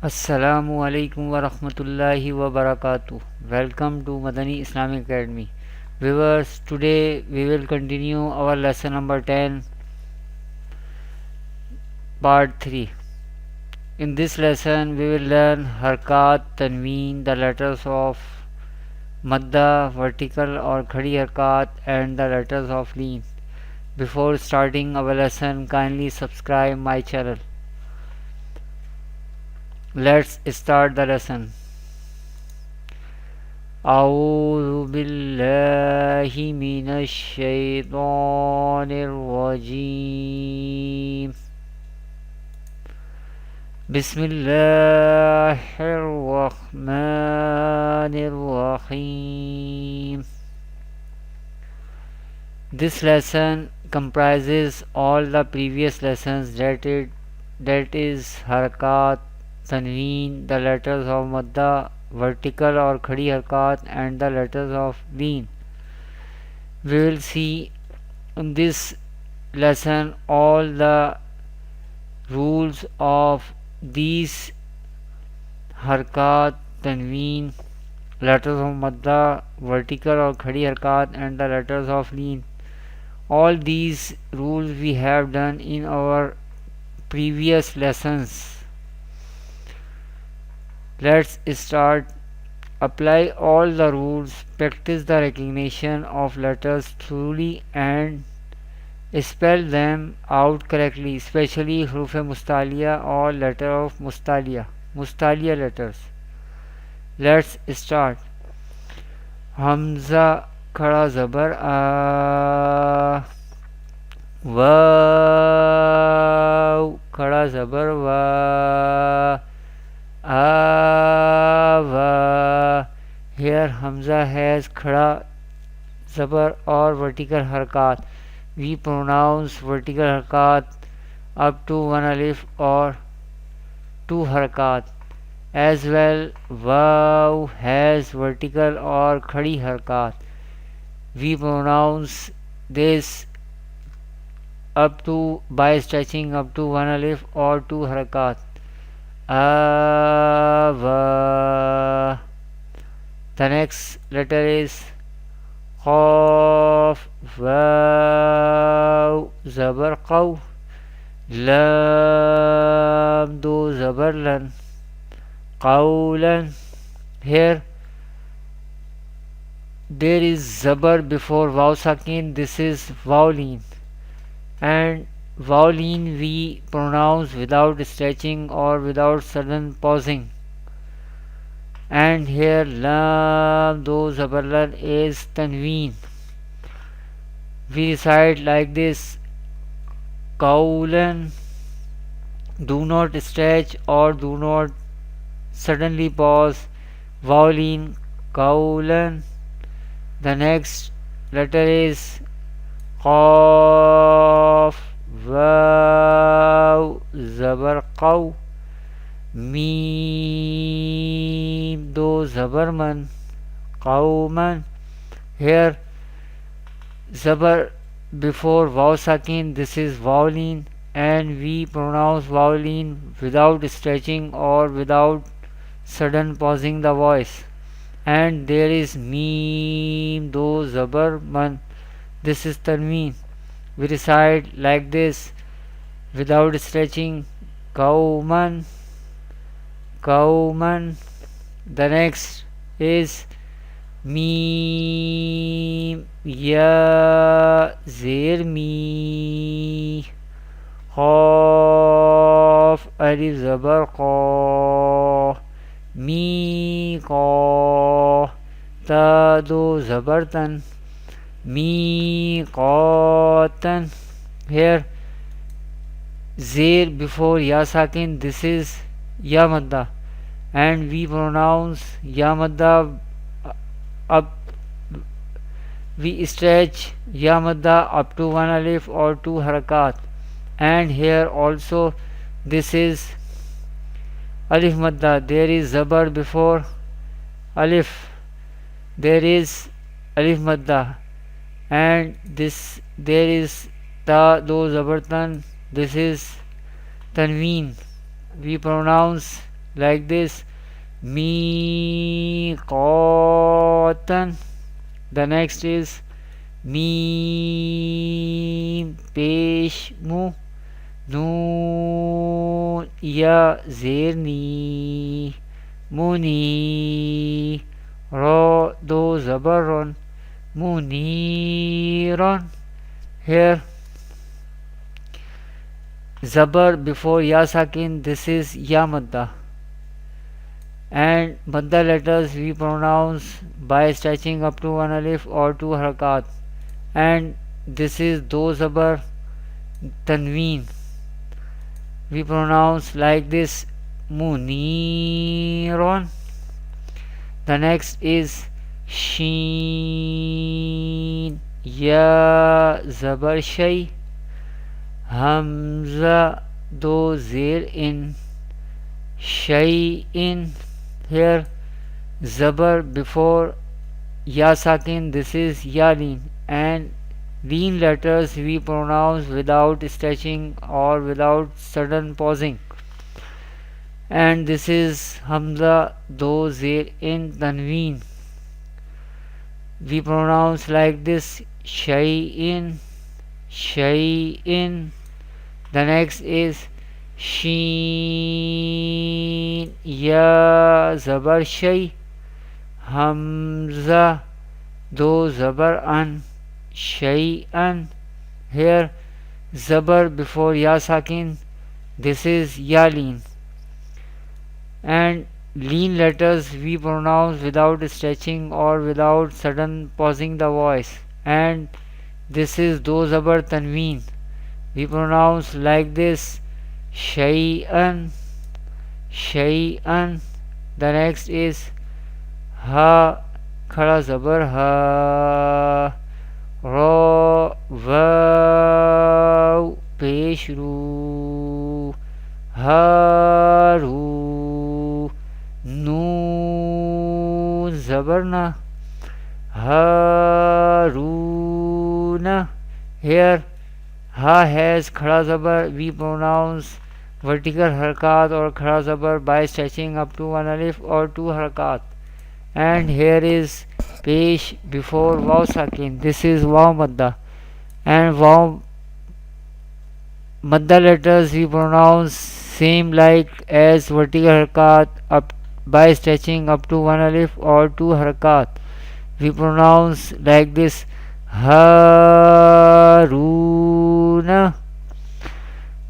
Assalamu alaikum wa rahmatullahi wa barakatuh. Welcome to Madani Islamic Academy. Viewers, today we will continue our lesson number 10, part 3. In this lesson, we will learn Harkat, Tanween, the letters of Madda, vertical or Khadi Harkat, and the letters of Leen. Before starting our lesson, kindly subscribe my channel. Let's start the lesson. أعوذ بالله من الشيطان الرجيم بسم الله الرحمن الرحيم. This lesson comprises all the previous lessons, that is Harakat, Tanween, the letters of Madda, vertical or Khadi Harkat, and the letters of Leen. We will see in this lesson all the rules of these Harkat, Tanween, letters of Madda, vertical or Khadi Harkat, and the letters of Leen. All these rules we have done in our previous lessons. Let's start. Apply all the rules, practice the recognition of letters truly and spell them out correctly, especially Huruf Mustaliya or letter of Mustaliya letters. Let's start. Hamza खड़ा ज़बर आ, वाव खड़ा ज़बर वा, आवा. Here Hamza has khada zabar or vertical harakat. We pronounce vertical harakat up to one alif or two harakat. As well, Vav has vertical or khadi harakat. We pronounce this up to by stretching up to one alif or two harakat. Ava. The next letter is Qaf, Vav, Zabar Qaw, Lam, Do Zabar Lan, Qawlan. Here there is Zabar before Vaw Sakin, this is Vowleen, and Vowleen we pronounce without stretching or without sudden pausing. And here Lam Do Zabarlan is Tanween. We recite like this: Qawlan, do not stretch or do not suddenly pause. Vowleen, Qawlan. The next letter is Qaf, Vaw, Zabar Qaw, Meem, Do Zabarman, Qawman. Here Zabar before Vaw Sakin, this is Vowleen, and we pronounce Vowleen without stretching or without sudden pausing the voice. And there is Meem, Do Zabarman, this is Tanween. We recite like this without stretching: Qawman, Qawman. The next is Meem, Ya, Zir, Mi, Qaf, Alif, Zabar, Qa, Mi, Qa, Ta, Do, Zabar, Tan, Mi, Qatan. Here Zir before Ya Sakin, this is Ya Madda, and we pronounce Ya Madda up, we stretch Ya Madda up to one alif or two harakat. And here also this is Alif Madda, there is Zabar before Alif, there is Alif Madda, and this there is Ta, Do Zabartan, this is Tanween. We pronounce like this, miqatan. The next is mim pesh mu, noon ya zir ni, muni, ra do zabaron, muniron. Here zabar before ya sakin, this is ya madda, and madda letters we pronounce by stretching up to one alif or two harakat, and this is do zabar tanween, we pronounce like this, muniron. The next is sheen, ya zabar shay, hamza do zir in, shay in. Here zabar before ya sakin, this is ya leen, and leen letters we pronounce without stretching or without sudden pausing, and this is hamza do zir in tanween, we pronounce like this, shay'in, shay'in. The next is sheen, ya zabar shay, hamza do zabar an, shay'an. Here zabar before ya sakin, this is ya leen, and leen letters we pronounce without stretching or without sudden pausing the voice, and this is do zabar tanween, we pronounce like this, shay'an, shay'an. The next is ha khada zabar ha, ra vaw pesh ru, haru, noon zabarna, haruna. Here ha has khada zabar, we pronounce vertical harakat or khada zabar by stretching up to one alif or two harakat, and here is pesh before waw sakin, this is waw madda, and waw madda letters we pronounce same like as vertical harakat up by stretching up to one alif or two harakat, we pronounce like this, haruna.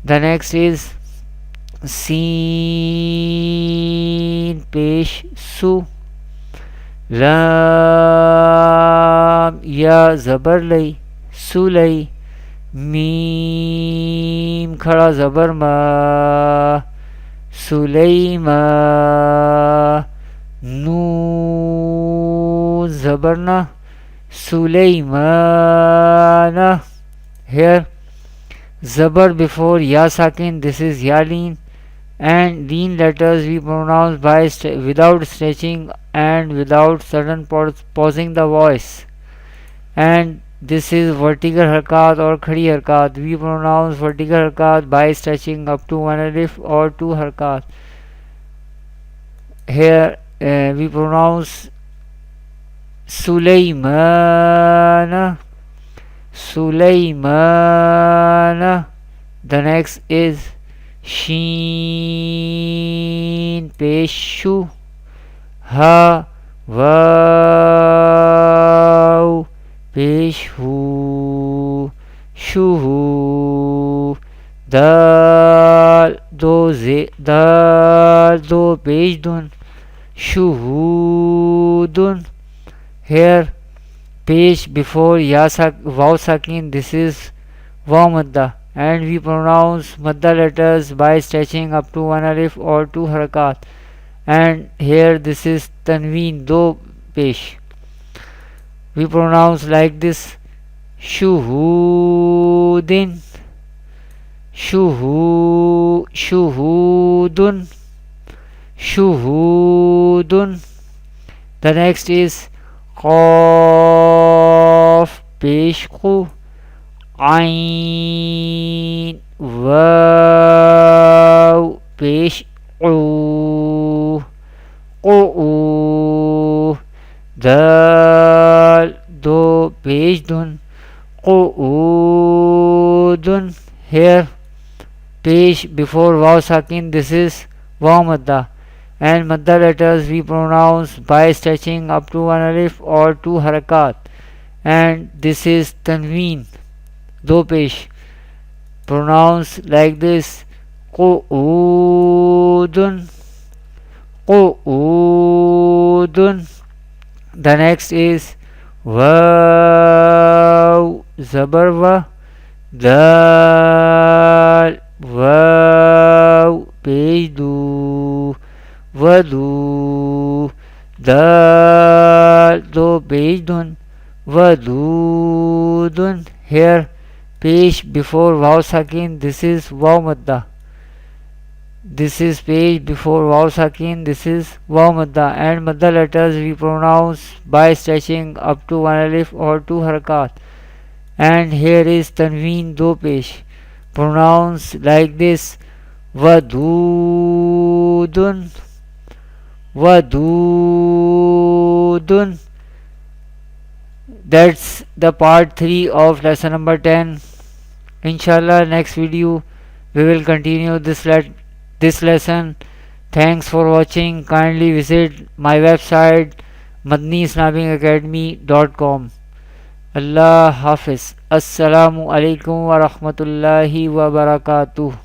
The next is sin pesh su, lam ya zabar lay, sulay, mim khada zabar ma, sulayma, noon zabarna, sulaymana. Here zabar before ya sakin, this is ya leen, and leen letters we pronounce by without stretching and without sudden pausing the voice, and this is vertical harakat or khadi harakat, we pronounce vertical harakat by stretching up to one alif or two harakat. Here we pronounce Sulaymana, Sulaymana. The next is sheen peshu, ha vaw peshu, shuhu, dal do peshdun, shuhudun. Here pesh before waw sakin, this is waw madda, and we pronounce madda letters by stretching up to one alif or two harakat, and here this is tanween do pesh, we pronounce like this, shuhudin, shuhudun, shuhudun. The next is qaf pesh qu, ain waw pesh u, qu'u, dal do page dun, qu'udun. Here pesh before waw sakin, this is waw madda, and madda letters we pronounce by stretching up to one alif or two harakat, and this is tanween do pesh, pronounce like this, qu'udun, qu'udun. The next is waw zabar wa, dal waw page do, wadu, dal do page dun, wadudun. Here page before waw sakin, this is waw madda, this is page before waw sakin, this is waw madda, and madda letters we pronounce by stretching up to one alif or two harakat, and here is tanween do pesh, pronounce like this, wadudun, wadudun. That's the part 3 of lesson number 10. Inshallah, next video we will continue this lesson. Thanks for watching. Kindly visit my website madniislamic.academy.com. Allah Hafiz. Assalamu alaikum wa rahmatullahi wa barakatuh.